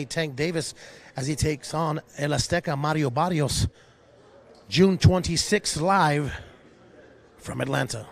Tank Davis as he takes on El Azteca Mario Barrios. June 26th, live from Atlanta.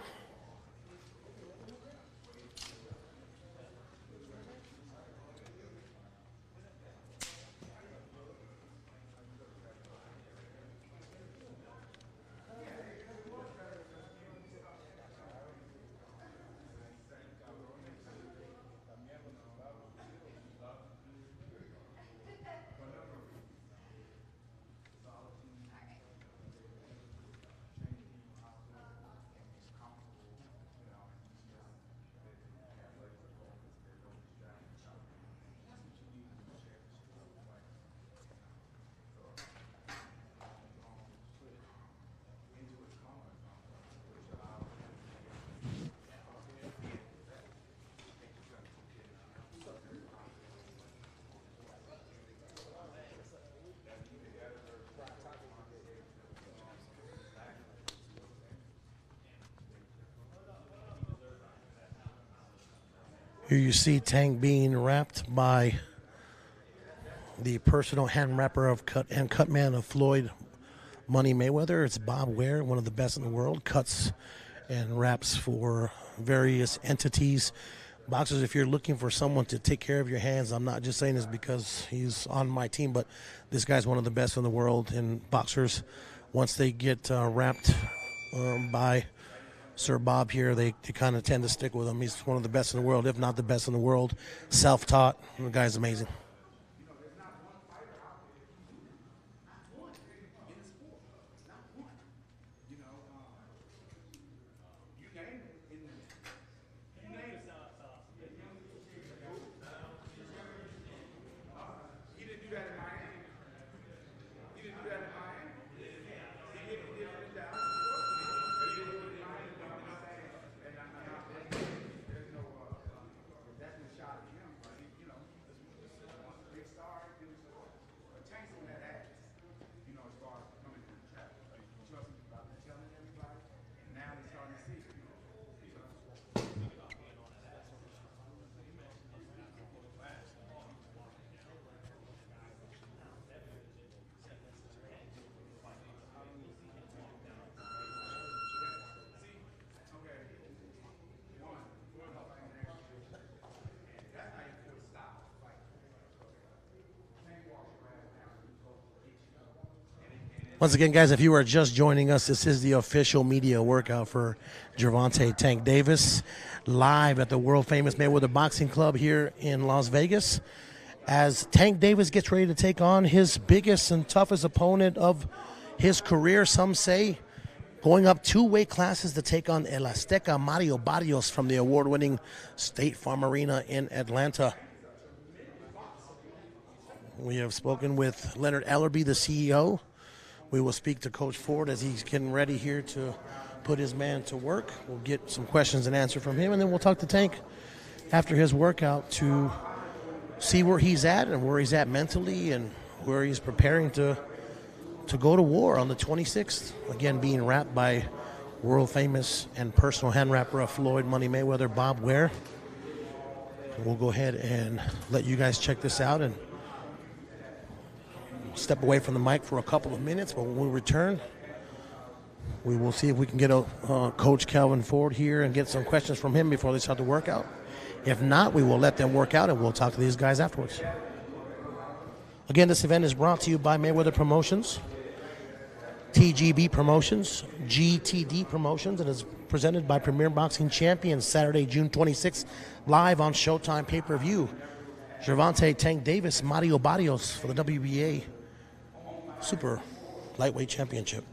Here you see Tank being wrapped by the personal hand wrapper of cut man of Floyd Money Mayweather. It's Bob Ware, one of the best in the world, cuts and wraps for various entities. Boxers, if you're looking for someone to take care of your hands, I'm not just saying this because he's on my team, but this guy's one of the best in the world. And boxers, once they get wrapped by Sir Bob here, they kind of tend to stick with him. He's one of the best in the world, if not the best in the world. Self-taught. The guy's amazing. Once again, guys, if you are just joining us, this is the official media workout for Gervonta Tank Davis, live at the world-famous Mayweather Boxing Club here in Las Vegas, as Tank Davis gets ready to take on his biggest and toughest opponent of his career, some say, going up 2 weight classes to take on El Azteca Mario Barrios from the award-winning State Farm Arena in Atlanta. We have spoken with Leonard Ellerby, the CEO. We will speak to Coach Ford as he's getting ready here to put his man to work. We'll get some questions and answers from him, and then we'll talk to Tank after his workout to see where he's at and where he's at mentally and where he's preparing to go to war on the 26th. Again, being wrapped by world-famous and personal hand wrapper of Floyd Money Mayweather, Bob Ware. We'll go ahead and let you guys check this out and step away from the mic for a couple of minutes, but when we return, we will see if we can get Coach Calvin Ford here and get some questions from him before they start the workout. If not, we will let them work out and we'll talk to these guys afterwards. Again, this event is brought to you by Mayweather Promotions, TGB Promotions, GTD Promotions, and is presented by Premier Boxing Champions, Saturday, June 26th, live on Showtime pay-per-view. Gervonta Tank Davis, Mario Barrios for the WBA Super Lightweight Championship.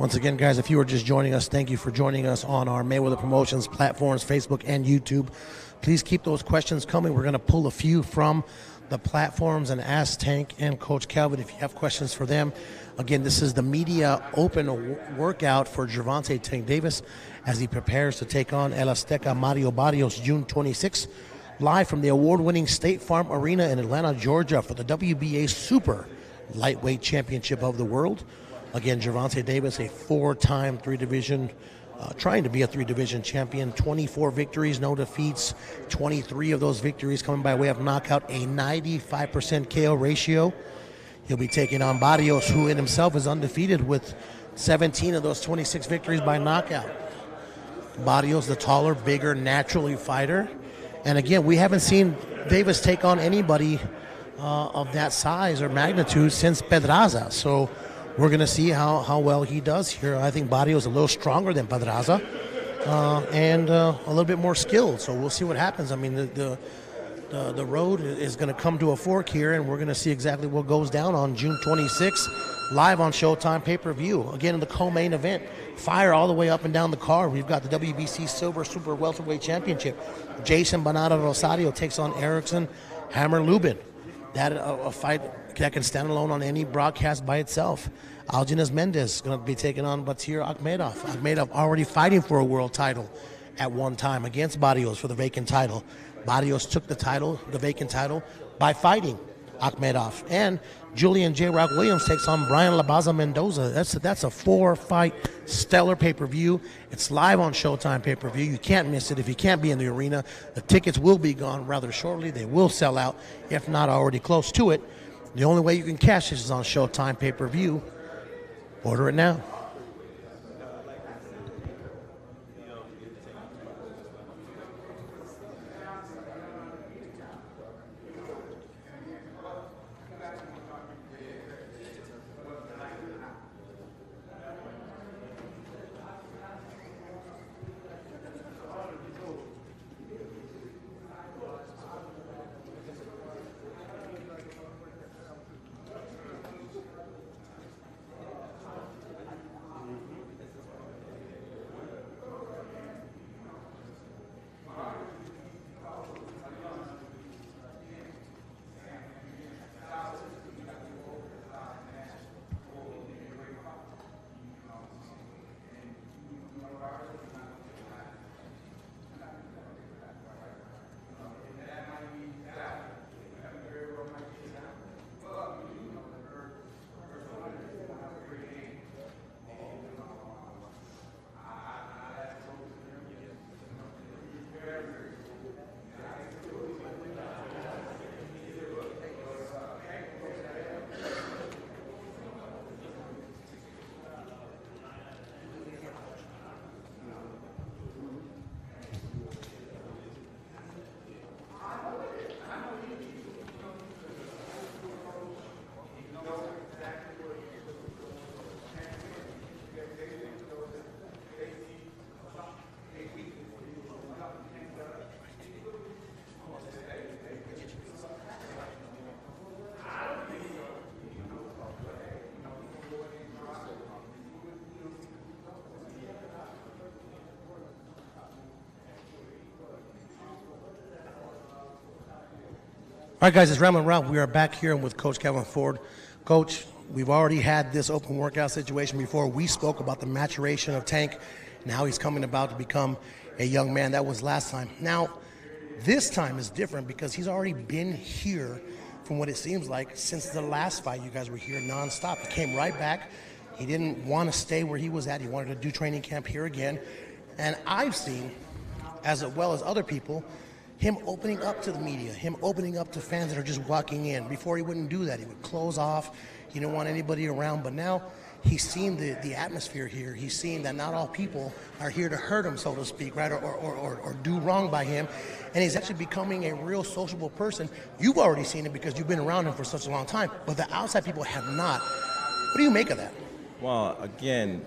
Once again, guys, if you are just joining us, thank you for joining us on our Mayweather Promotions platforms, Facebook and YouTube. Please keep those questions coming. We're going to pull a few from the platforms and ask Tank and Coach Calvin if you have questions for them. Again, this is the media open workout for Gervonta Tank Davis as he prepares to take on El Azteca Mario Barrios June 26th, live from the award-winning State Farm Arena in Atlanta, Georgia for the WBA Super Lightweight Championship of the World. Again, Gervonta Davis, a four-time trying to be a three-division champion, 24 victories, no defeats, 23 of those victories coming by way of knockout, a 95% KO ratio. He'll be taking on Barrios, who in himself is undefeated with 17 of those 26 victories by knockout. Barrios, the taller, bigger, naturally fighter. And again, we haven't seen Davis take on anybody of that size or magnitude since Pedraza. So we're going to see how well he does here. I think Barrios is a little stronger than Pedraza and a little bit more skilled. So we'll see what happens. I mean, the road is going to come to a fork here, and we're going to see exactly what goes down on June 26th, live on Showtime pay-per-view. Again, in the co-main event, fire all the way up and down the card. We've got the WBC Silver Super Welterweight Championship. Jeison Rosario takes on Erickson, Hammer Lubin. That a fight that can stand alone on any broadcast by itself. Argenis Mendez is going to be taking on Batyr Akhmedov. Akhmedov already fighting for a world title at one time against Barrios for the vacant title. Barrios took the vacant title, by fighting Akhmedov. And Julian J. Rock Williams takes on Brian Mendoza. That's a four-fight stellar pay-per-view. It's live on Showtime pay-per-view. You can't miss it. If you can't be in the arena, the tickets will be gone rather shortly. They will sell out, if not already close to it. The only way you can cash this is on Showtime pay-per-view. Order it now. All right, guys, it's Rambling Ralph. We are back here with Coach Calvin Ford. Coach, we've already had this open workout situation before. We spoke about the maturation of Tank and how he's coming about to become a young man. That was last time. Now, this time is different because he's already been here, from what it seems like, since the last fight. You guys were here nonstop. He came right back. He didn't want to stay where he was at. He wanted to do training camp here again. And I've seen, as well as other people, him opening up to the media, him opening up to fans that are just walking in. Before, he wouldn't do that. He would close off. He didn't want anybody around. But now he's seen the atmosphere here. He's seen that not all people are here to hurt him, so to speak, right, or do wrong by him. And he's actually becoming a real sociable person. You've already seen it because you've been around him for such a long time, but the outside people have not. What do you make of that? Well, again,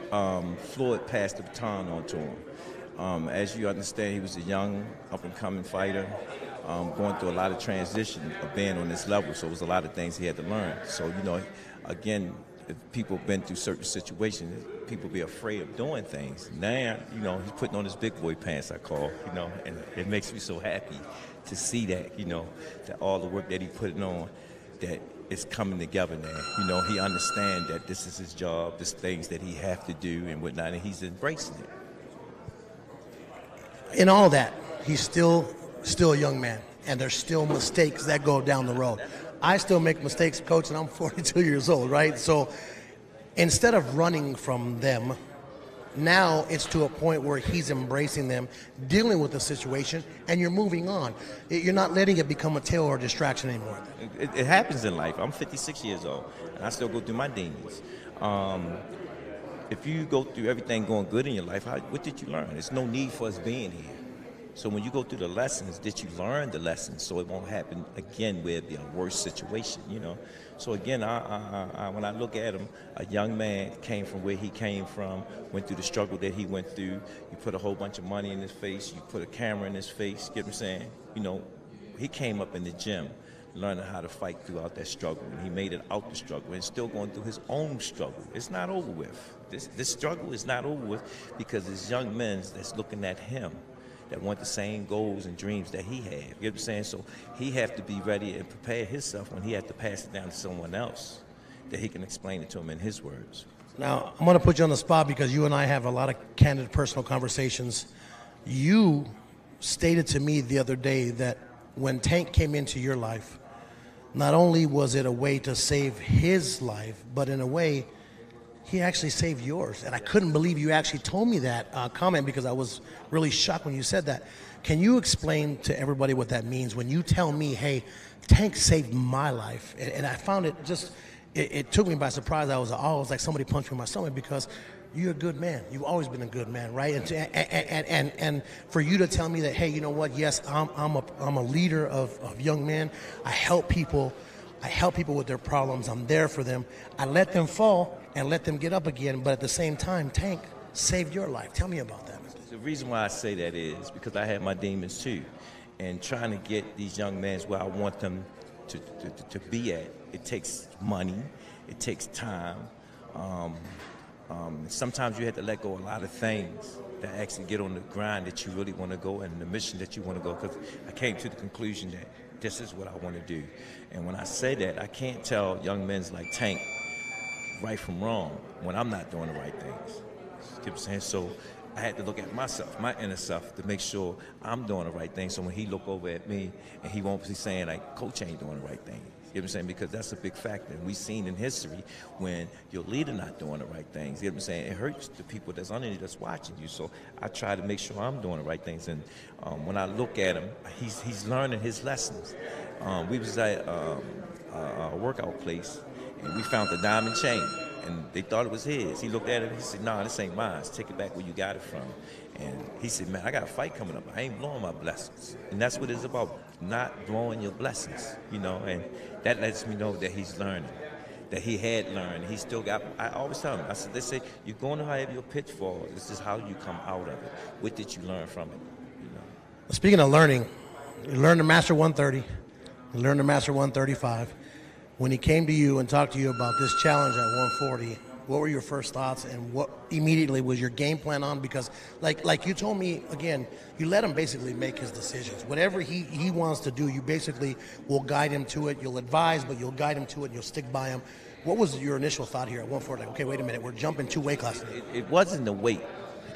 Floyd passed the baton on to him. As you understand, he was a young, up-and-coming fighter, going through a lot of transition of being on this level, so it was a lot of things he had to learn. So, you know, again, if people have been through certain situations, people be afraid of doing things. Now, you know, he's putting on his big boy pants, I call, you know, and it makes me so happy to see that, you know, that all the work that he's putting on, that it's coming together now. You know, he understands that this is his job, there's things that he have to do and whatnot, and he's embracing it. In all that, he's still a young man, and there's still mistakes that go down the road. I still make mistakes, Coach, and I'm 42 years old, right? So instead of running from them, now it's to a point where he's embracing them, dealing with the situation, and you're moving on. You're not letting it become a tail or a distraction anymore. It happens in life. I'm 56 years old, and I still go through my demons. If you go through everything going good in your life, what did you learn? There's no need for us being here. So when you go through the lessons, did you learn the lessons so it won't happen again where it'd be a worse situation, you know? So again, when I look at him, a young man came from where he came from, went through the struggle that he went through. You put a whole bunch of money in his face, you put a camera in his face, get what I'm saying? You know, he came up in the gym learning how to fight throughout that struggle, and he made it out the struggle and still going through his own struggle. It's not over with. This struggle is not over with because there's young men that's looking at him that want the same goals and dreams that he had. You know what I'm saying? So he have to be ready and prepare himself when he has to pass it down to someone else that he can explain it to him in his words. Now, I'm going to put you on the spot because you and I have a lot of candid personal conversations. You stated to me the other day that when Tank came into your life, not only was it a way to save his life, but in a way, he actually saved yours. And I couldn't believe you actually told me that comment because I was really shocked when you said that. Can you explain to everybody what that means when you tell me, hey, Tank saved my life? And I found it just, it took me by surprise. I was like somebody punched me in my stomach because you're a good man. You've always been a good man, right? And for you to tell me that, hey, you know what? Yes, I'm a leader of young men. I help people with their problems. I'm there for them. I let them fall and let them get up again. But at the same time, Tank saved your life. Tell me about that. The reason why I say that is because I had my demons too. And trying to get these young men where I want them to be at, it takes money, it takes time. Sometimes you have to let go of a lot of things that actually get on the grind that you really want to go and the mission that you want to go. Because I came to the conclusion that this is what I want to do. And when I say that, I can't tell young men like Tank right from wrong when I'm not doing the right things. You know what I'm saying? So I had to look at myself, my inner self, to make sure I'm doing the right thing. So when he look over at me and he won't be saying like, Coach ain't doing the right thing. You know what I'm saying? Because that's a big factor. And we've seen in history when your leader not doing the right things, you know what I'm saying? It hurts the people that's underneath that's watching you. So I try to make sure I'm doing the right things. And when I look at him, he's learning his lessons. We was at a workout place, and we found the diamond chain, and they thought it was his. He looked at it, and he said, nah, this ain't mine. Take it back where you got it from. And he said, man, I got a fight coming up. I ain't blowing my blessings. And that's what it's about, not blowing your blessings, you know, and that lets me know that he's learning, that he had learned. He still got, I always tell him, I said, they say, you're going to have your pitfall. This is how you come out of it. What did you learn from it, you know? Speaking of learning, you learned to master 130, you learned to master 135. When he came to you and talked to you about this challenge at 140, what were your first thoughts and what immediately was your game plan on? Because like you told me, again, you let him basically make his decisions. Whatever he wants to do, you basically will guide him to it. You'll advise, but you'll guide him to it and you'll stick by him. What was your initial thought here at 140? Like, okay, wait a minute, we're jumping 2 weight classes. It wasn't the weight,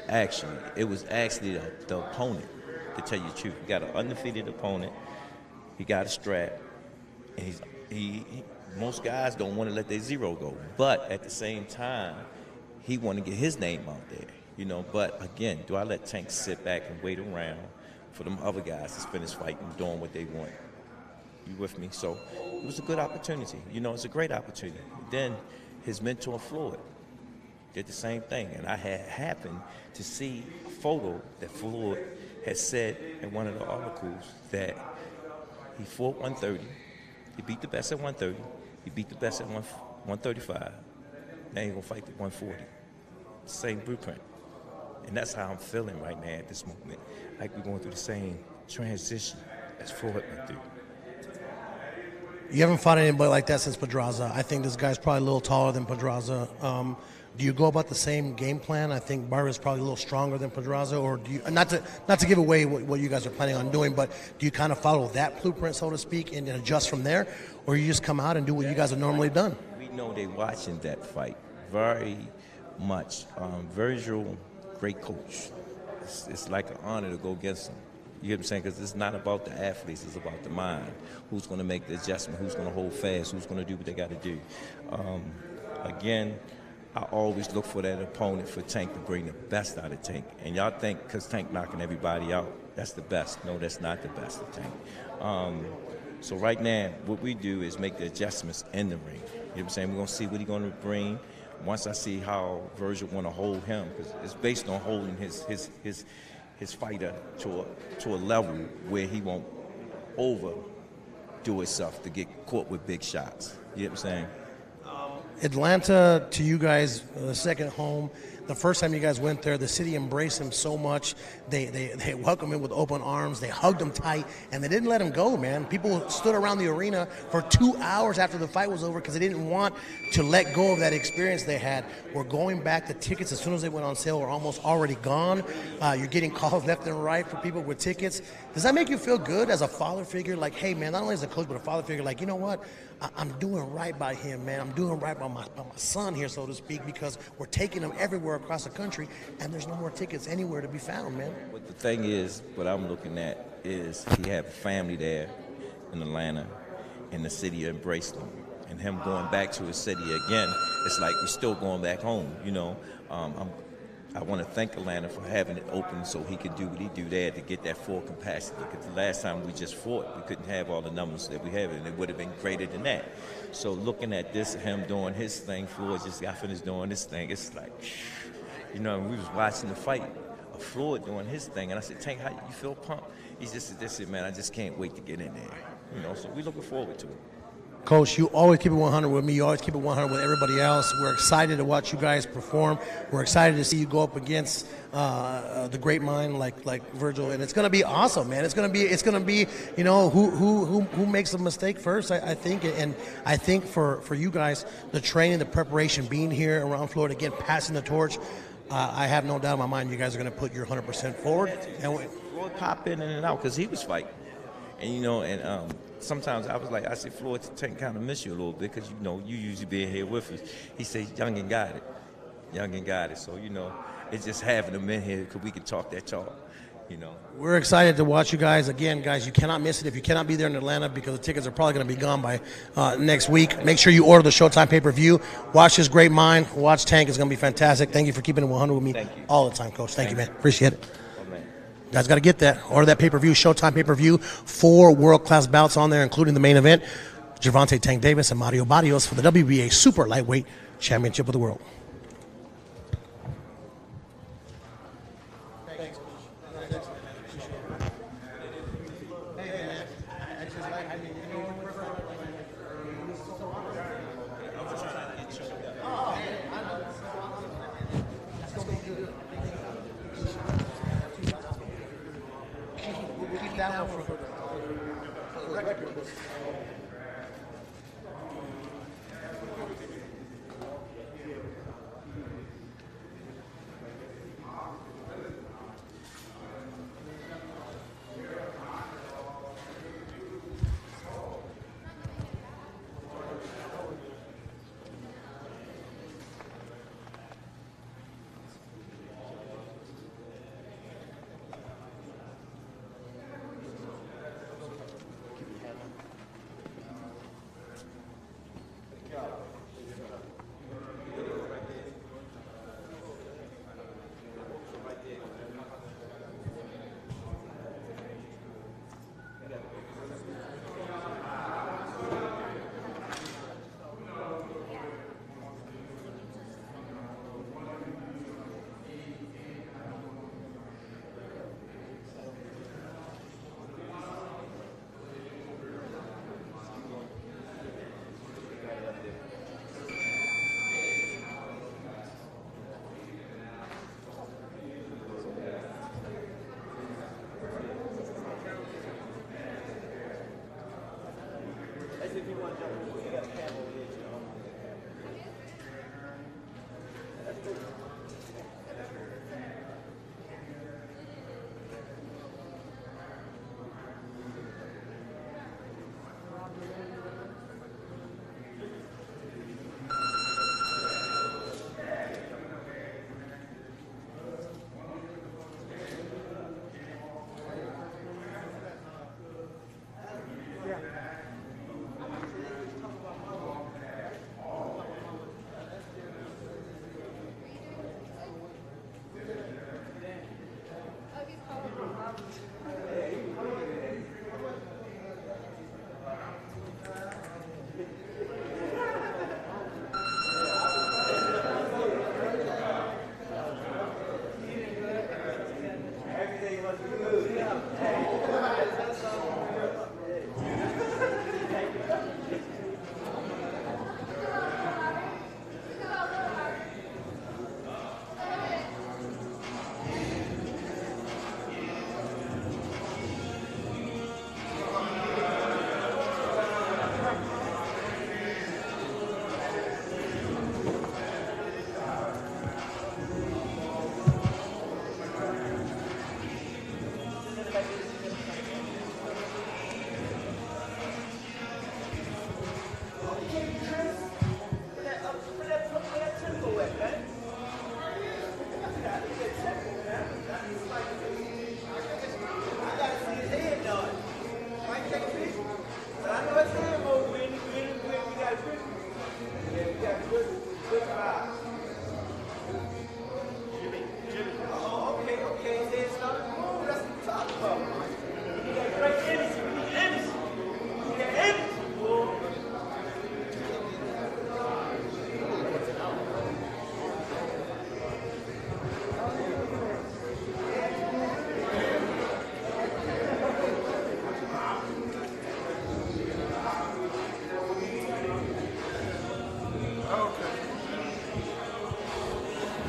actually. It was actually the opponent, to tell you the truth. We got an undefeated opponent. He got a strap, and most guys don't want to let their zero go. But at the same time, he want to get his name out there, you know. But again, do I let Tank sit back and wait around for them other guys to finish fighting, doing what they want? You with me? So it was a good opportunity. You know, it's a great opportunity. Then his mentor, Floyd, did the same thing. And I had happened to see a photo that Floyd had said in one of the articles that he fought 130. He beat the best at 130. He beat the best at 135. Now he's going to fight at 140. Same blueprint. And that's how I'm feeling right now at this moment. Like we're going through the same transition as Floyd went through. You haven't fought anybody like that since Pedraza. I think this guy's probably a little taller than Pedraza. Do you go about the same game plan? I think Barrios is probably a little stronger than Pedraza, or do you not to give away what you guys are planning on doing, but do you kind of follow that blueprint, so to speak, and adjust from there, or you just come out and do what you guys have normally done? We know they're watching that fight very much. Virgil, great coach. It's like an honor to go against him. You get what I'm saying? Because it's not about the athletes, it's about the mind. Who's going to make the adjustment, who's going to hold fast, who's going to do what they got to do. Again, I always look for that opponent for Tank to bring the best out of Tank. And y'all think because Tank knocking everybody out, that's the best. No, that's not the best of Tank. So right now, what we do is make the adjustments in the ring. You know what I'm saying? We're going to see what he's going to bring. Once I see how Virgil want to hold him, because it's based on holding his fighter to a level where he won't overdo himself to get caught with big shots. You know what I'm saying? Atlanta, to you guys, the second home. The first time you guys went there, the city embraced him so much. They welcomed him with open arms. They hugged him tight, and they didn't let him go, man. People stood around the arena for 2 hours after the fight was over because they didn't want to let go of that experience they had. We're going back. The tickets, as soon as they went on sale, were almost already gone. You're getting calls left and right for people with tickets. Does that make you feel good as a father figure? Like, hey, man, not only as a coach, but a father figure, like, you know what? I'm doing right by him, man. I'm doing right by my son here, so to speak, because we're taking him everywhere across the country, and there's no more tickets anywhere to be found, man. But the thing is, what I'm looking at is he had family there in Atlanta, and the city embraced him. And him going back to his city again, it's like we're still going back home, you know. I want to thank Atlanta for having it open so he could do what he do there to get that full capacity. Because the last time we just fought, we couldn't have all the numbers that we have, and it would have been greater than that. So looking at this, him doing his thing, Floyd just got finished doing this thing, it's like, you know, we was watching the fight of Floyd doing his thing, and I said, Tank, how you feel pumped? He just said, man, I just can't wait to get in there. You know, so we looking forward to it. Coach, you always keep it 100 with me. You always keep it 100 with everybody else. We're excited to watch you guys perform. We're excited to see you go up against the great mind like Virgil, and it's going to be awesome, man. It's going to be, you know, who makes a mistake first. I think, and I think for you guys, the training, the preparation, being here around Florida again, passing the torch. I have no doubt in my mind you guys are going to put your 100% forward. And Floyd pop in and out because he was fighting, and you know, and. Sometimes I said, Floyd, Tank kind of miss you a little bit because, you know, you usually being here with us. He said, young and got it. So, you know, it's just having him in here because we can talk that talk, you know. We're excited to watch you guys. Again, guys, you cannot miss it if you cannot be there in Atlanta because the tickets are probably going to be gone by next week. Make sure you order the Showtime pay-per-view. Watch his great mind. Watch Tank. It's going to be fantastic. Thank you for keeping it 100 with me all the time, Coach. Thank you, man. Appreciate it. You guys got to get that. Order that pay-per-view, Showtime pay-per-view. 4 world-class bouts on there, including the main event. Gervonta Tank Davis and Mario Barrios for the WBA Super Lightweight Championship of the World.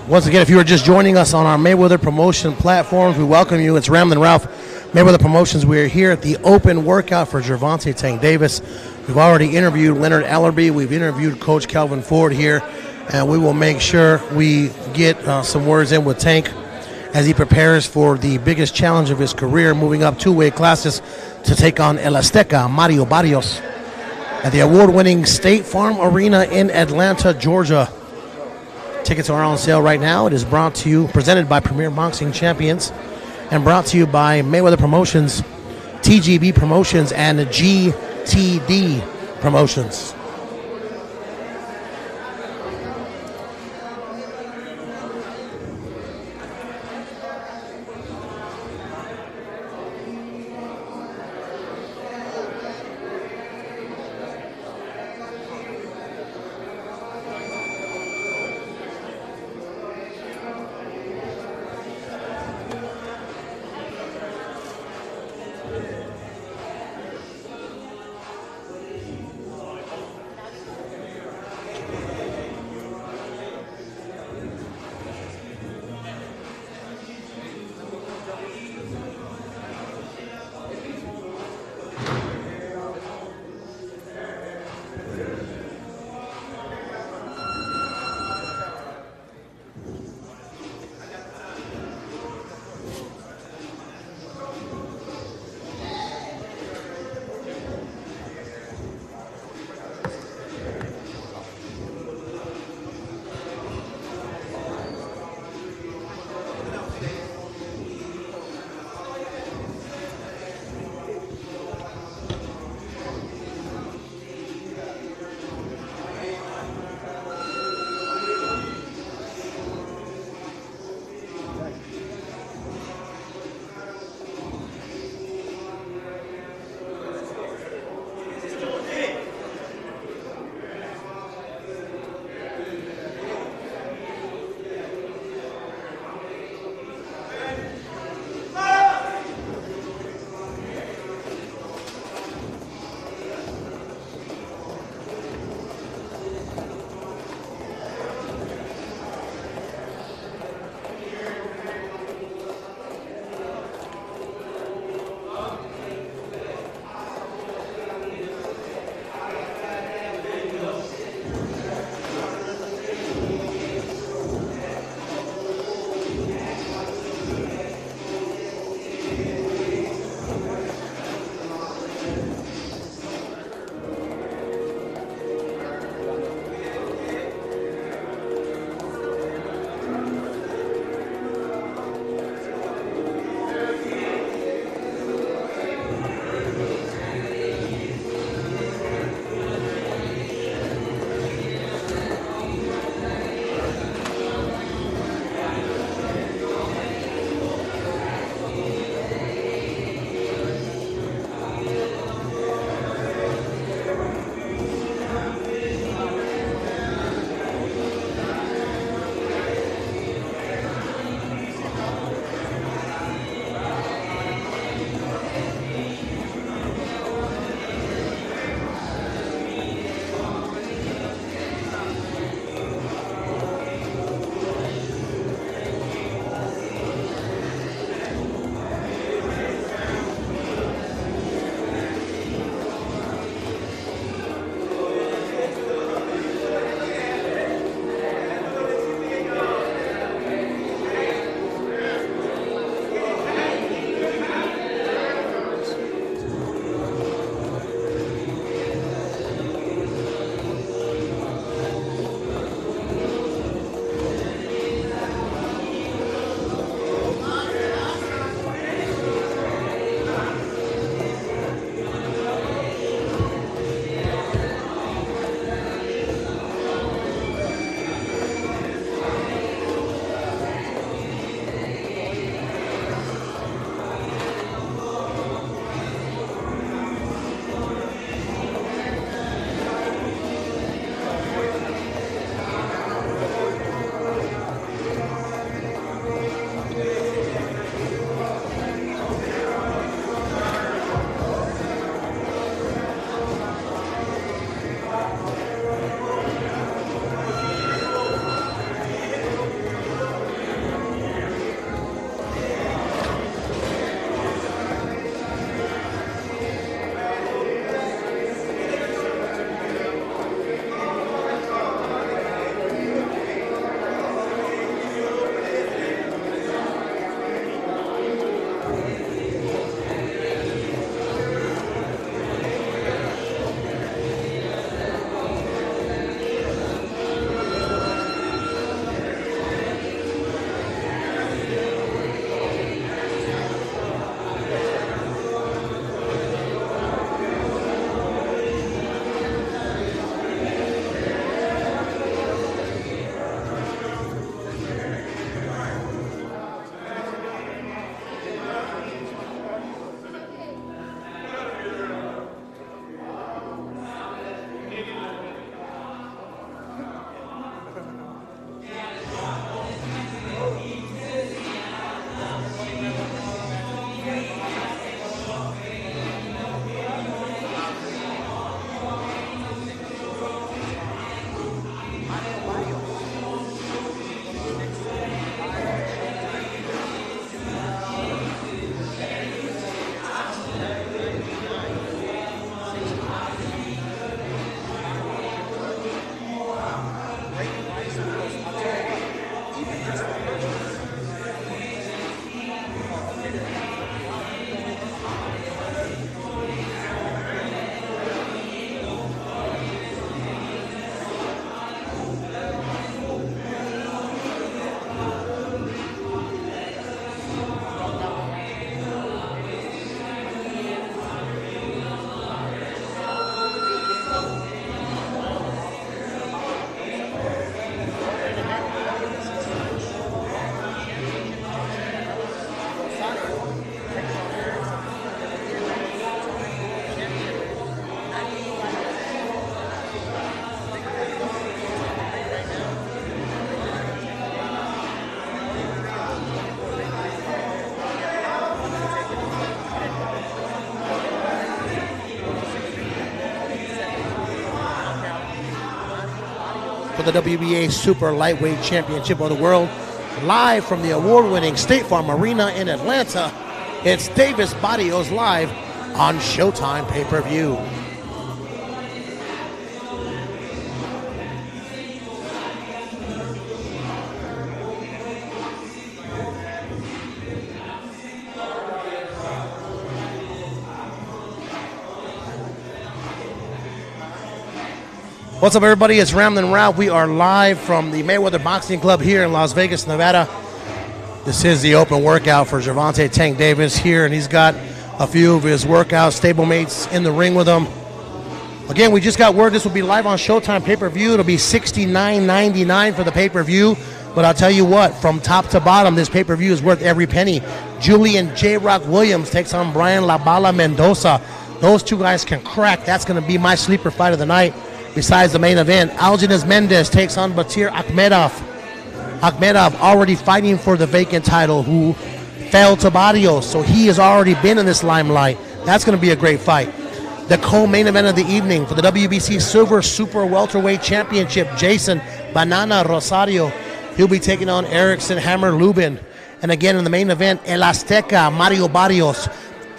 Once again, if you are just joining us on our Mayweather Promotion platforms, we welcome you. It's Ramlin Ralph, Mayweather Promotions. We are here at the open workout for Gervonta Tank Davis. We've already interviewed Leonard Ellerby. We've interviewed Coach Calvin Ford here, and we will make sure we get some words in with Tank as he prepares for the biggest challenge of his career, moving up two-weight classes to take on El Azteca, Mario Barrios, at the award-winning State Farm Arena in Atlanta, Georgia. Tickets are on sale right now. It is presented by Premier Boxing Champions, and brought to you by Mayweather Promotions, TGB Promotions, and GTD Promotions. for the WBA Super Lightweight Championship of the World. Live from the award-winning State Farm Arena in Atlanta, it's Davis Barrios live on Showtime Pay-Per-View. What's up, everybody? It's Ramblin' Ralph. We are live from the Mayweather Boxing Club here in Las Vegas, Nevada. This is the open workout for Gervonta Tank Davis here, and he's got a few of his workout stablemates in the ring with him. Again, we just got word this will be live on Showtime Pay-Per-View. It'll be $69.99 for the pay-per-view. But I'll tell you what, from top to bottom, this pay-per-view is worth every penny. Julian J-Rock Williams takes on Brian La Bala Mendoza. Those two guys can crack. That's going to be my sleeper fight of the night. Besides the main event, Argenis Mendez takes on Batyr Akhmedov. Akhmedov already fighting for the vacant title, who fell to Barrios, so he has already been in this limelight. That's going to be a great fight. The co-main event of the evening for the WBC Silver Super Welterweight Championship, Jeison Banana Rosario. He'll be taking on Erickson Hammer Lubin. And again in the main event, El Azteca Mario Barrios.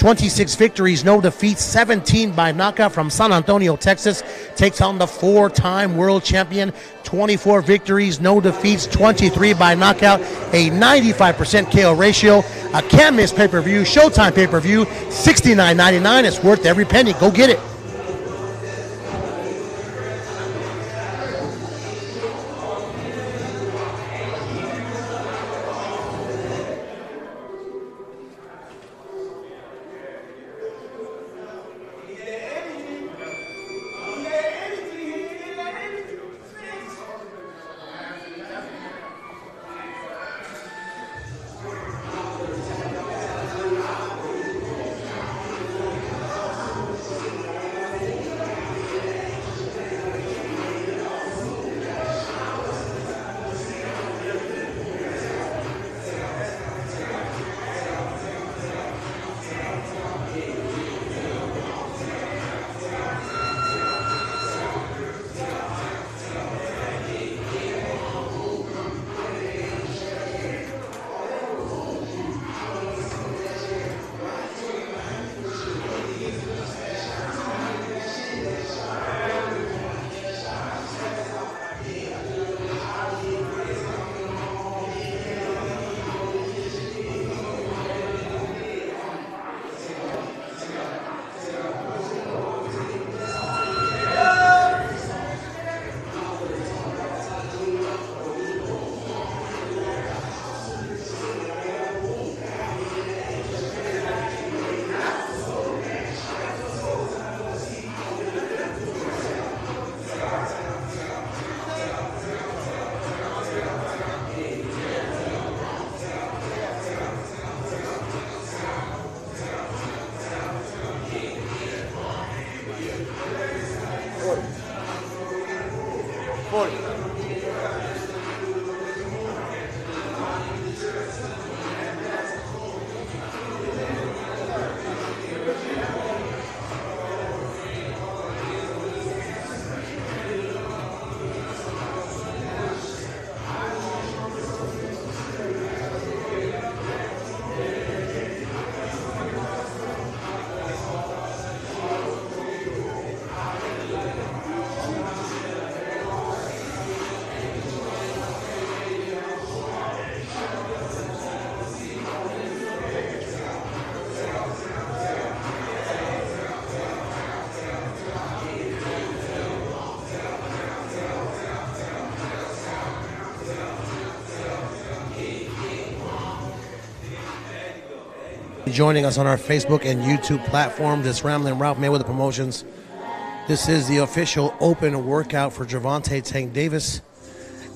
26 victories, no defeats, 17 by knockout from San Antonio, Texas. Takes on the four-time world champion. 24 victories, no defeats, 23 by knockout. A 95% KO ratio. A can't-miss pay-per-view, Showtime pay-per-view, $69.99. It's worth every penny. Go get it. Joining us on our Facebook and YouTube platforms, it's Ramblin' Ralph Mayweather Promotions. This is the official open workout for Gervonta Tank Davis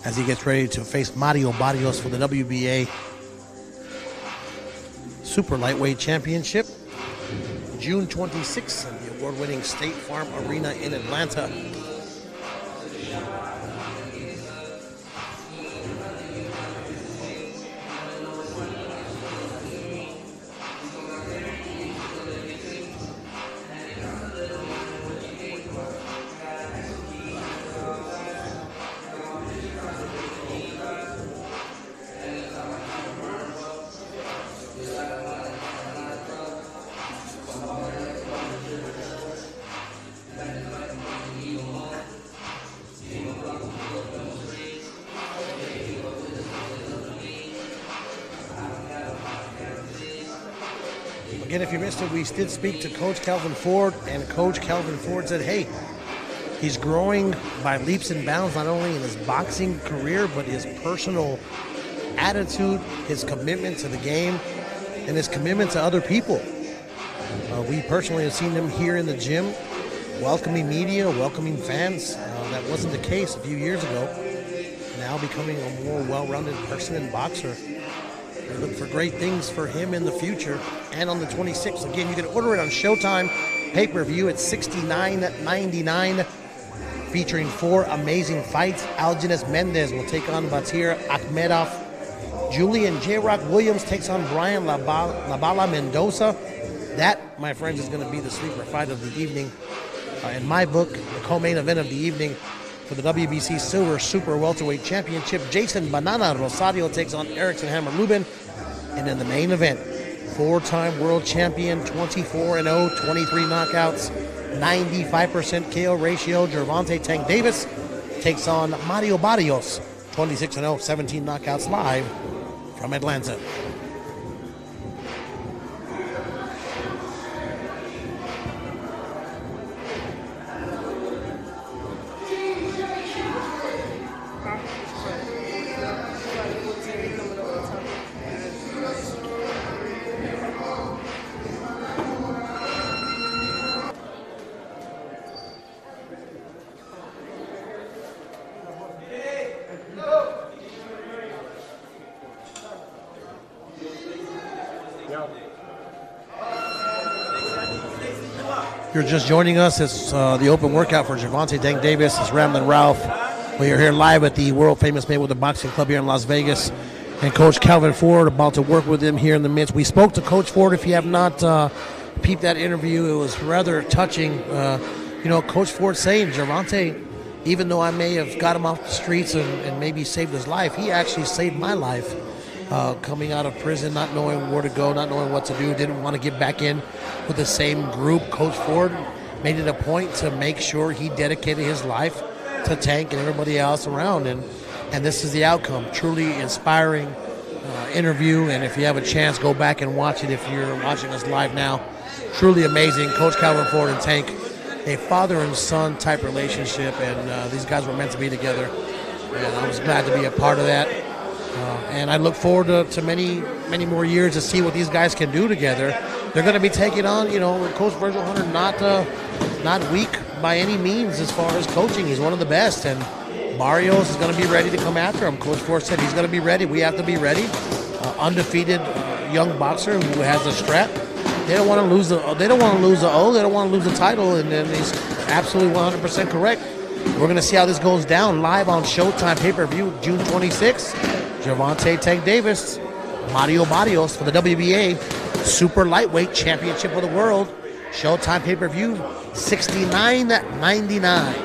as he gets ready to face Mario Barrios for the WBA Super Lightweight Championship. June 26th in the award-winning State Farm Arena in Atlanta. Again, if you missed it, we did speak to Coach Calvin Ford, and Coach Calvin Ford said, hey, he's growing by leaps and bounds, not only in his boxing career, but his personal attitude, his commitment to the game, and his commitment to other people. We personally have seen him here in the gym, welcoming media, welcoming fans. That wasn't the case a few years ago. Now becoming a more well-rounded person and boxer. We look for great things for him in the future. And on the 26th, again, you can order it on Showtime pay-per-view at $69.99, featuring 4 amazing fights. Argenis Mendez will take on Batyr Akhmedov. Julian J-Rock Williams takes on Brian Mendoza. That, my friends, is going to be the sleeper fight of the evening. In my book, the co-main event of the evening for the WBC Silver Super Welterweight Championship, Jeison Rosario takes on Erickson Lubin. And in the main event, 4-time world champion, 24-0, 23 knockouts, 95% KO ratio, Gervonta Tank Davis takes on Barrios, 26-0, 17 knockouts, live from Atlanta. You're just joining us. It's the open workout for Gervonta Tank Davis. It's Ramblin' Ralph. We are here live at the world-famous Mayweather Boxing Club here in Las Vegas. And Coach Calvin Ford about to work with him here in the midst. We spoke to Coach Ford. If you have not peeped that interview, it was rather touching. Coach Ford saying, Gervonta, even though I may have got him off the streets and maybe saved his life, he actually saved my life. Coming out of prison, not knowing where to go, not knowing what to do, didn't want to get back in with the same group. Coach Ford made it a point to make sure he dedicated his life to Tank and everybody else around, and this is the outcome. Truly inspiring interview, and if you have a chance, go back and watch it if you're watching us live now. Truly amazing. Coach Calvin Ford and Tank, a father and son type relationship, and these guys were meant to be together, and I was glad to be a part of that. And I look forward to many, many more years to see what these guys can do together. They're going to be taking on, Coach Virgil Hunter, not weak by any means as far as coaching. He's one of the best, and Barrios is going to be ready to come after him. Coach Ford said he's going to be ready. We have to be ready. Undefeated young boxer who has a strap. They don't want to lose the O. They don't want to lose the title, and then he's absolutely 100% correct. We're going to see how this goes down live on Showtime pay-per-view June 26th. Gervonta Tank Davis, Barrios for the WBA Super Lightweight Championship of the World. Showtime pay-per-view, $69.99.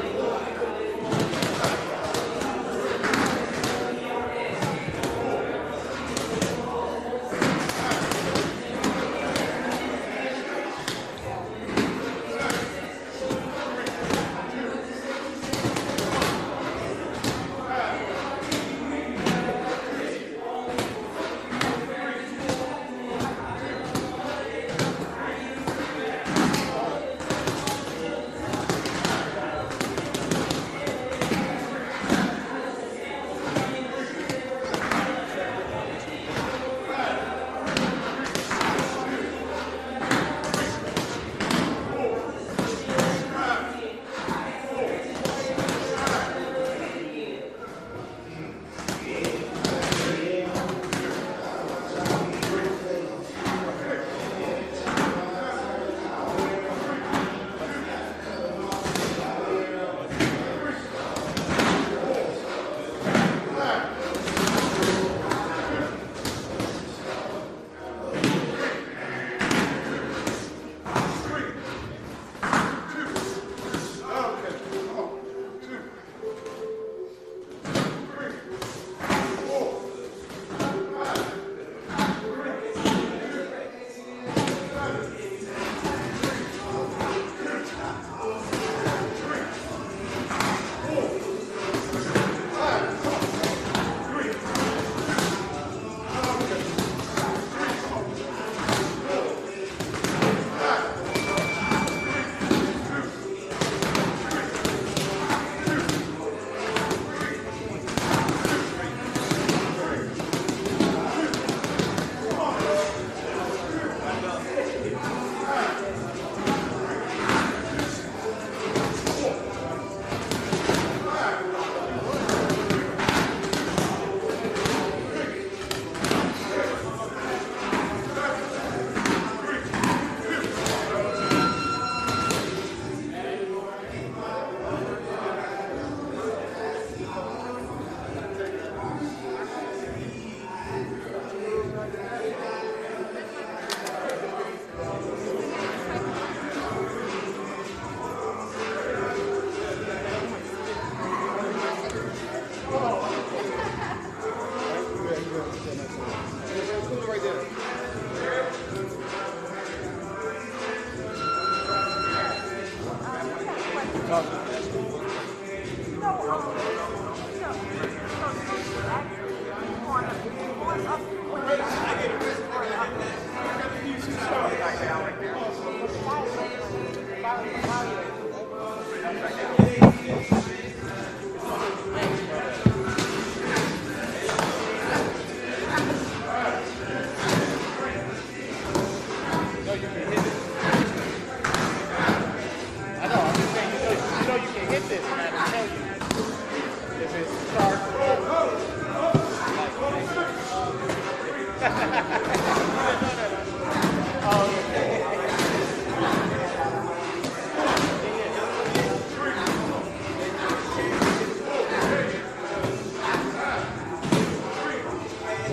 I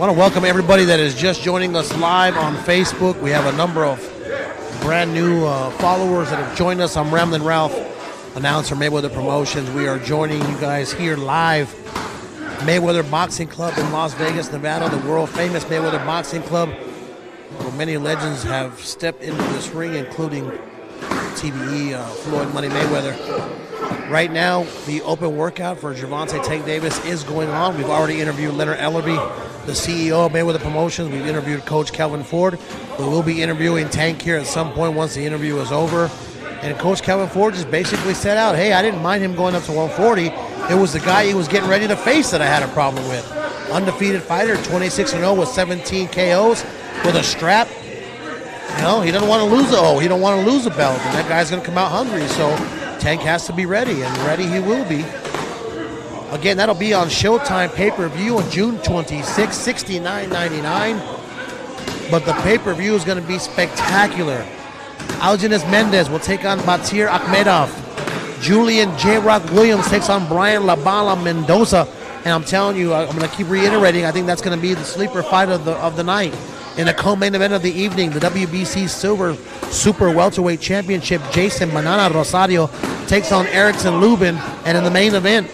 want to welcome everybody that is just joining us live on Facebook. We have a number of brand new followers that have joined us. I'm Ramblin' Ralph, announcer, Mayweather Promotions. We are joining you guys here live. Mayweather Boxing Club in Las Vegas, Nevada, the world-famous Mayweather Boxing Club, where many legends have stepped into this ring, including TBE, Floyd Money Mayweather. Right now, the open workout for Gervonta Tank Davis is going on. We've already interviewed Leonard Ellerby, the CEO of Mayweather Promotions. We've interviewed Coach Kelvin Ford. We will be interviewing Tank here at some point once the interview is over. And Coach Kelvin Ford just basically said out, hey, I didn't mind him going up to 140. It was the guy he was getting ready to face that I had a problem with. Undefeated fighter, 26-0 with 17 KOs with a strap. You know, he doesn't want to lose he don't want to lose a belt, and that guy's going to come out hungry. So Tank has to be ready, and ready he will be. Again, that'll be on Showtime pay-per-view on June 26, $69.99. But the pay-per-view is going to be spectacular. Argenis Mendez will take on Batyr Akhmedov. Julian J-Rock Williams takes on Brian Mendoza. And I'm telling you, I'm going to keep reiterating, I think that's going to be the sleeper fight of the night. In the co-main event of the evening, the WBC Super Welterweight Championship, Jeison Rosario takes on Erickson Lubin. And in the main event,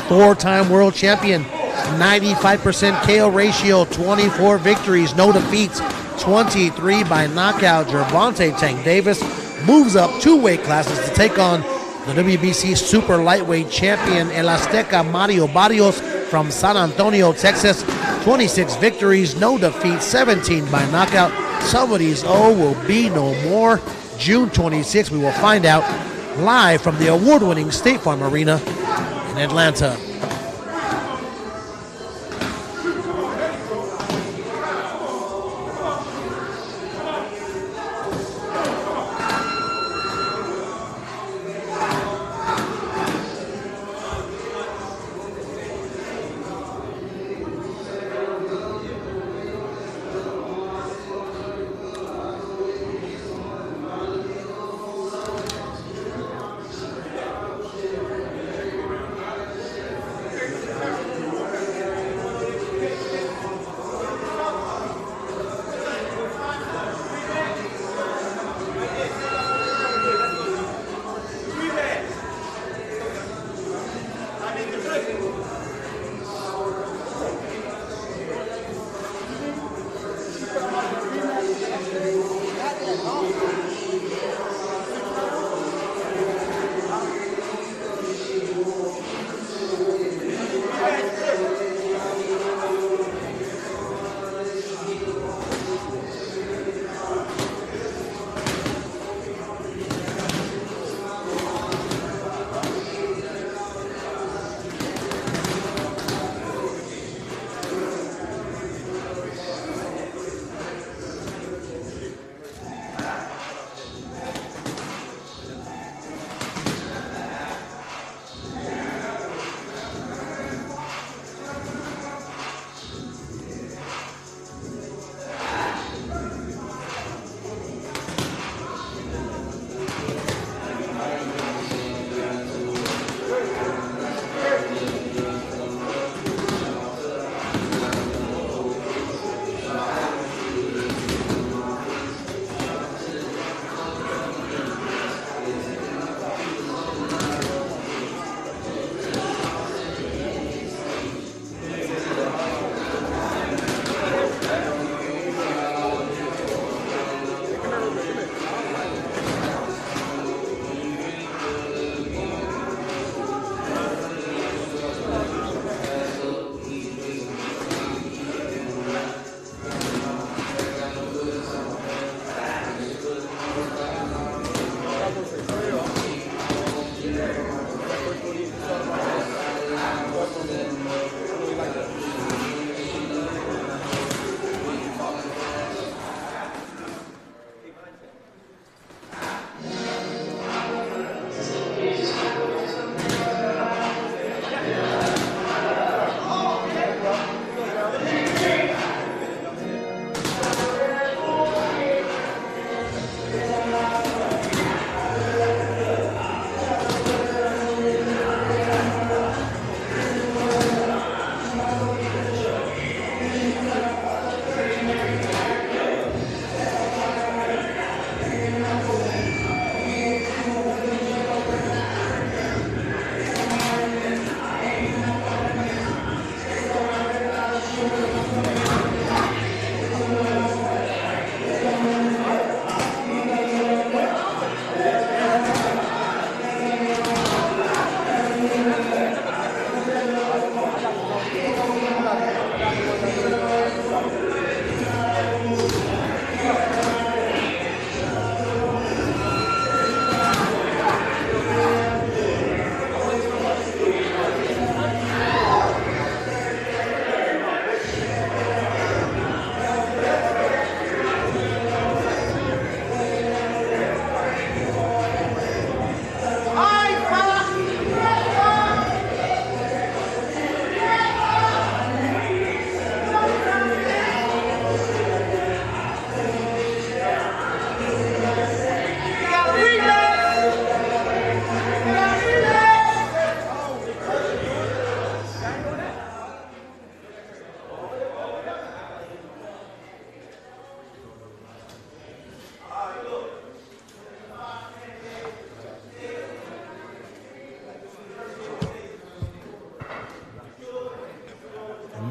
four-time world champion, 95% KO ratio, 24 victories, no defeats, 23 by knockout. Gervonta Tank Davis moves up 2 weight classes to take on the WBC Super Lightweight Champion, El Azteca Barrios from San Antonio, Texas. 26 victories, no defeats, 17 by knockout. Some of these will be no more. June 26th, we will find out live from the award-winning State Farm Arena in Atlanta.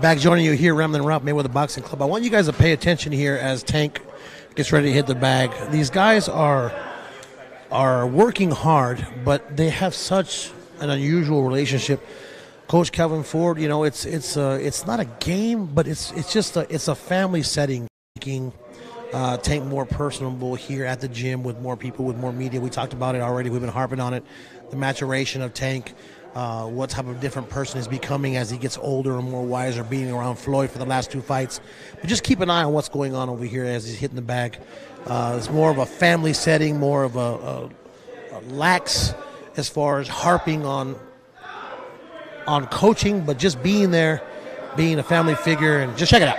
Back joining you here, Ramlin Rock, Mayweather Boxing Club. I want you guys to pay attention here as Tank gets ready to hit the bag. These guys are working hard, but they have such an unusual relationship. Coach Kelvin Ford, you know, it's not a game, but it's just a family setting. Making Tank more personable here at the gym with more people, with more media. We talked about it already. We've been harping on it. The maturation of Tank. What type of different person he's becoming as he gets older and more wiser, being around Floyd for the last 2 fights. But just keep an eye on what's going on over here as he's hitting the bag. It's more of a family setting, more of a lax as far as harping on coaching, but just being there, being a family figure, and just check it out.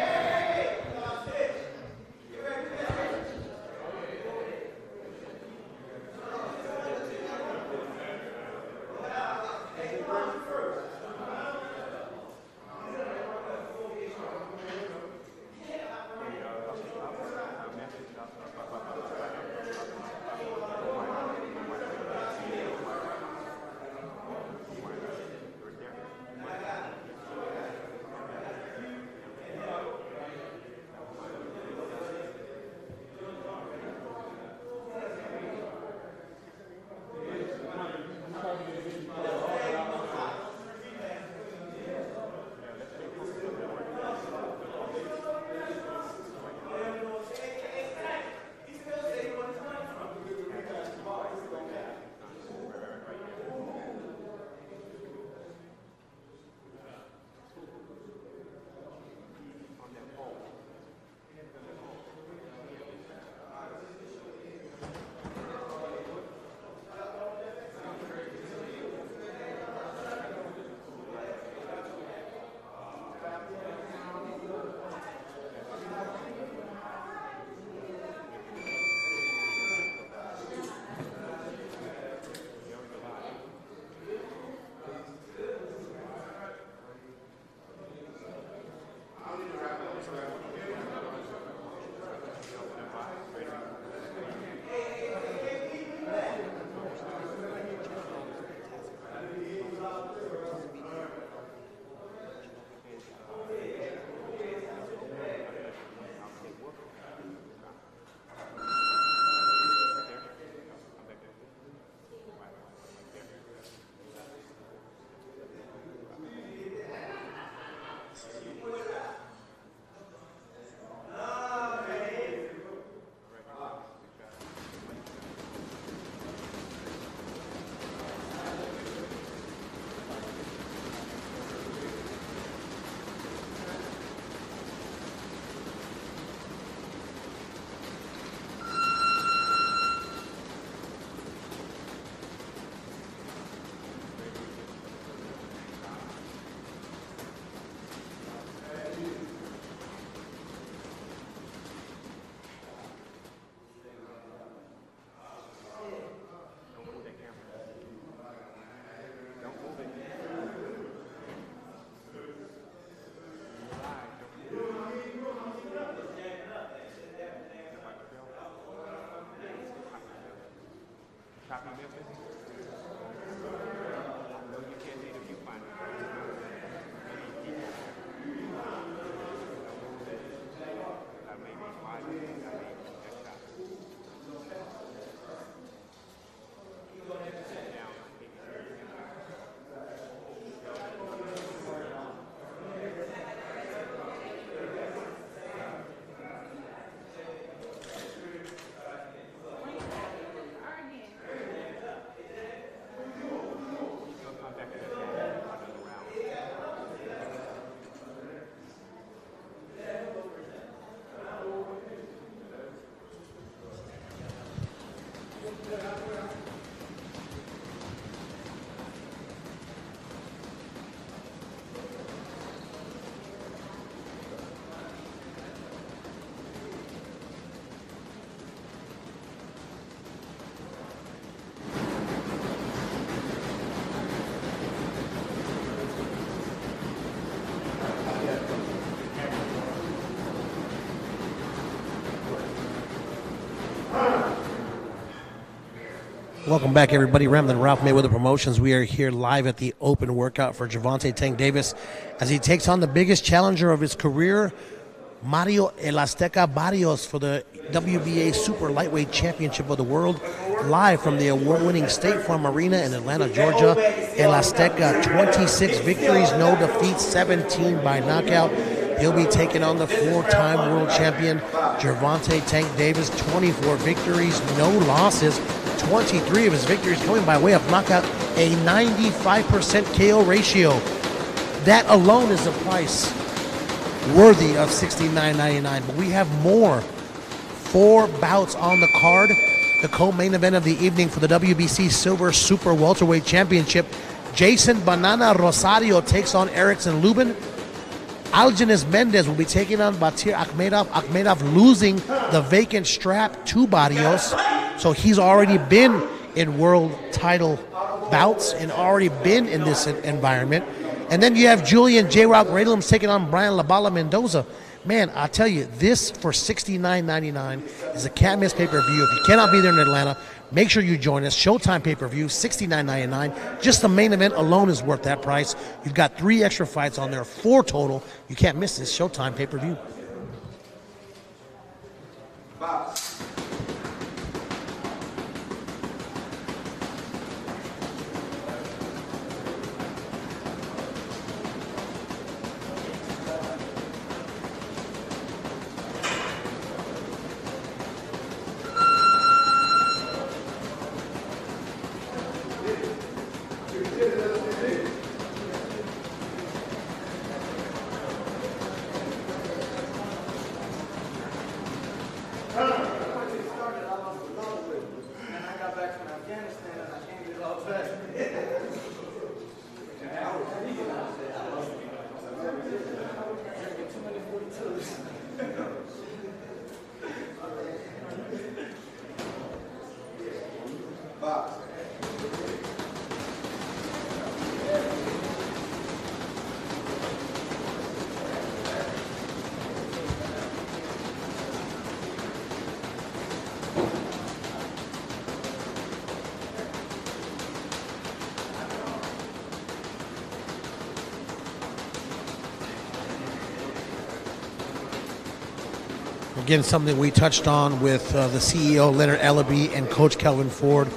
Welcome back, everybody. Ramblin' Ralph Mayweather Promotions. We are here live at the open workout for Gervonta Tank Davis as he takes on the biggest challenger of his career, Mario El Azteca Barrios, for the WBA Super Lightweight Championship of the World, live from the award-winning State Farm Arena in Atlanta, Georgia. El Azteca, 26 victories, no defeats, 17 by knockout. He'll be taking on the four-time world champion, Gervonta Tank Davis, 24 victories, no losses. 23 of his victories coming by way of knockout, a 95% KO ratio. That alone is a price worthy of $69.99. But we have more. 4 bouts on the card. The co-main event of the evening for the WBC Silver Super Welterweight Championship. Jeison Banana Rosario takes on Erickson Lubin. Argenis Mendez will be taking on Batyr Akhmedov. Akhmedov losing the vacant strap to Barrios. So he's already been in world title bouts and already been in this environment. And then you have Julian J-Rock Radlums taking on Brian Mendoza. Man, I'll tell you, this for $69.99 is a can't-miss pay-per-view. If you cannot be there in Atlanta, make sure you join us. Showtime pay-per-view, $69.99. Just the main event alone is worth that price. You've got 3 extra fights on there, 4 total. You can't miss this Showtime pay-per-view. Again, something we touched on with the CEO, Leonard Ellaby, and Coach Kelvin Ford.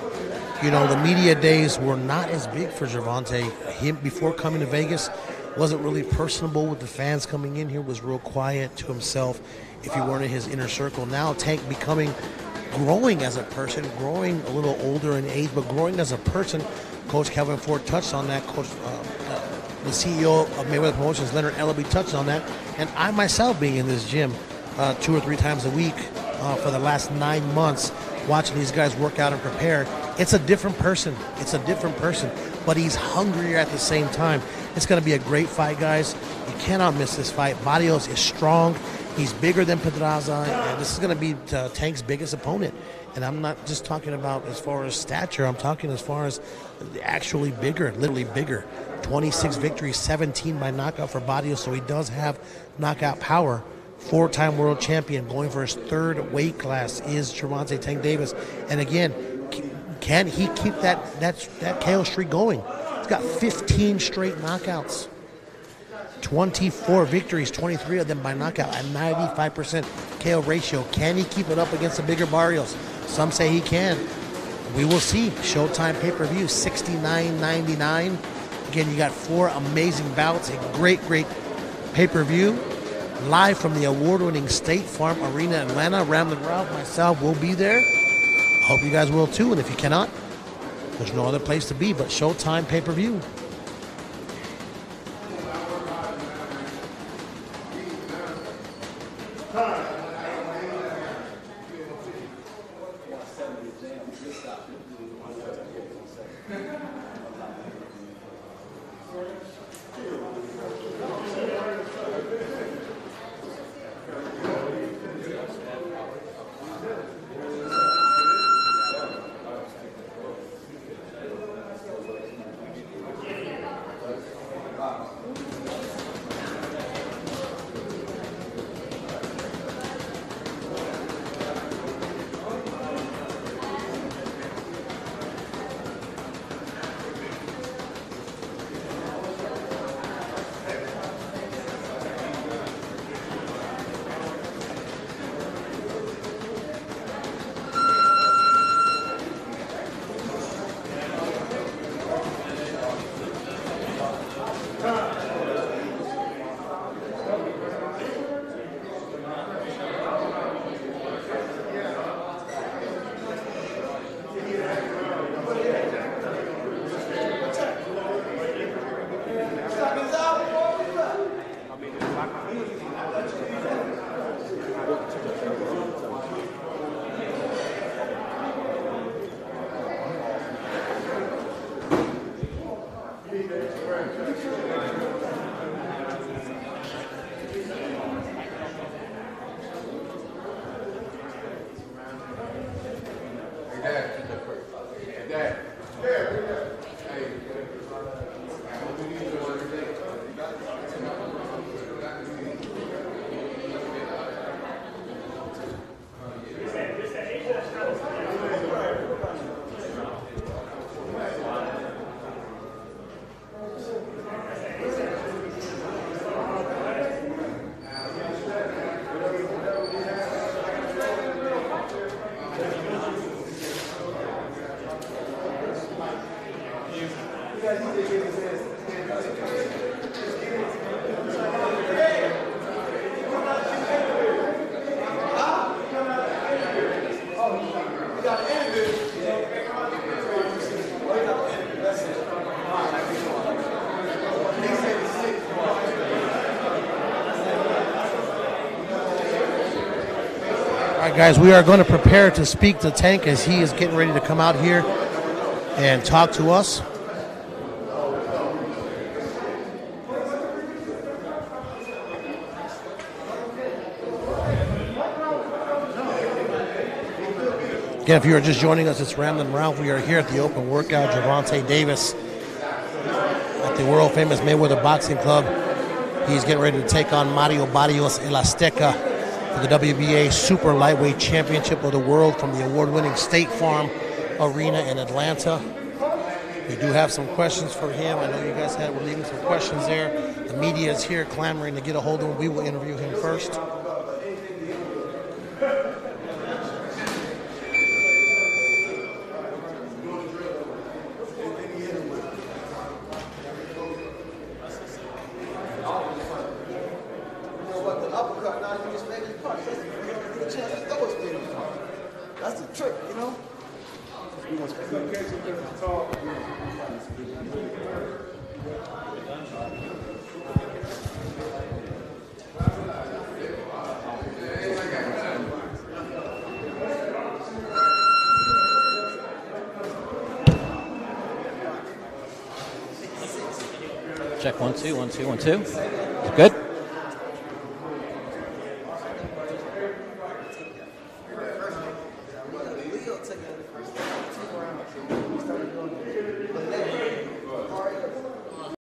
You know, the media days were not as big for Gervonta. Him, before coming to Vegas, wasn't really personable with the fans coming in here, was real quiet to himself if you weren't in his inner circle. Now Tank growing as a person, growing a little older in age, but growing as a person. Coach Kelvin Ford touched on that. Coach, the CEO of Mayweather Promotions, Leonard Ellaby, touched on that. And I myself being in this gym 2 or 3 times a week for the last 9 months, watching these guys work out and prepare. It's a different person. It's a different person, but he's hungrier at the same time. It's going to be a great fight, guys. You cannot miss this fight. Barrios is strong. He's bigger than Pedraza, and this is going to be Tank's biggest opponent. And I'm not just talking about as far as stature. I'm talking as far as actually bigger, literally bigger. 26 victories, 17 by knockout for Barrios, so he does have knockout power. 4-time world champion, going for his 3rd weight class, is Gervonta Tank Davis. And again, can he keep that KO streak going? He's got 15 straight knockouts, 24 victories, 23 of them by knockout, a 95% KO ratio. Can he keep it up against the bigger Barrios? Some say he can. We will see. Showtime pay-per-view, $69.99. Again, you got 4 amazing bouts, a great pay-per-view. Live from the award-winning State Farm Arena in Atlanta. Ramblin' Ralph, myself, will be there. I hope you guys will too, and if you cannot, there's no other place to be but Showtime pay-per-view. All right, guys, we are going to prepare to speak to Tank as he is getting ready to come out here and talk to us. Again, if you are just joining us, it's Ramblin' Ralph. We are here at the open workout. Gervonta Davis at the world-famous Mayweather Boxing Club. He's getting ready to take on Mario Barrios El Azteca for the WBA Super Lightweight Championship of the World from the award-winning State Farm Arena in Atlanta. We do have some questions for him. I know you guys were leaving some questions there. The media is here clamoring to get a hold of him. We will interview him first. That's the trick, you know? Check 1 2 1 2 1 2. Good.